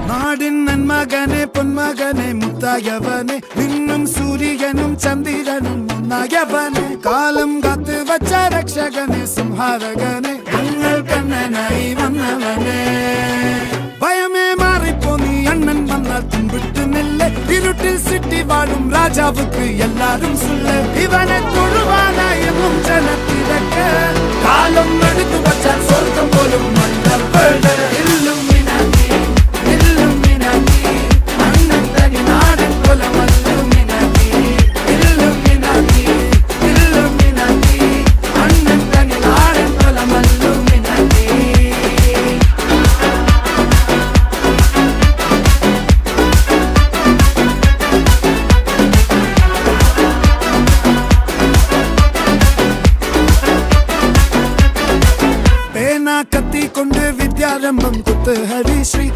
നാടിൻ നന്മകനെ പൊന്മകനെ മുത്തായവനെ നിന്നും സൂര്യനും ചന്ദ്രനും ഒന്നായവനെ കാലം കാത്ത് വച്ച രക്ഷകനെ സംഹാരകനെ ഞങ്ങൾ കണ്ണനായി വന്നവനെ ഭയമേ മാറിപ്പോ നീ അണ്ണൻ വന്നാൽ തുമ്പിട്ട് നെല്ല് ഇരുട്ടിൽ സിറ്റി വാഴും രാജാവുക്ക് എല്ലാരും സുല്ല് ഇവനെ തൊഴുവാനായും ജനത്തിരക്ക് കാലം എടുത്തു വച്ചാൽ സ്വർഗം പോലും മണ്ണപ്പേട് കത്തിക്കൊണ്ട് വിദ്യാരംഭം കുത്ത് ഹരിശ്രീ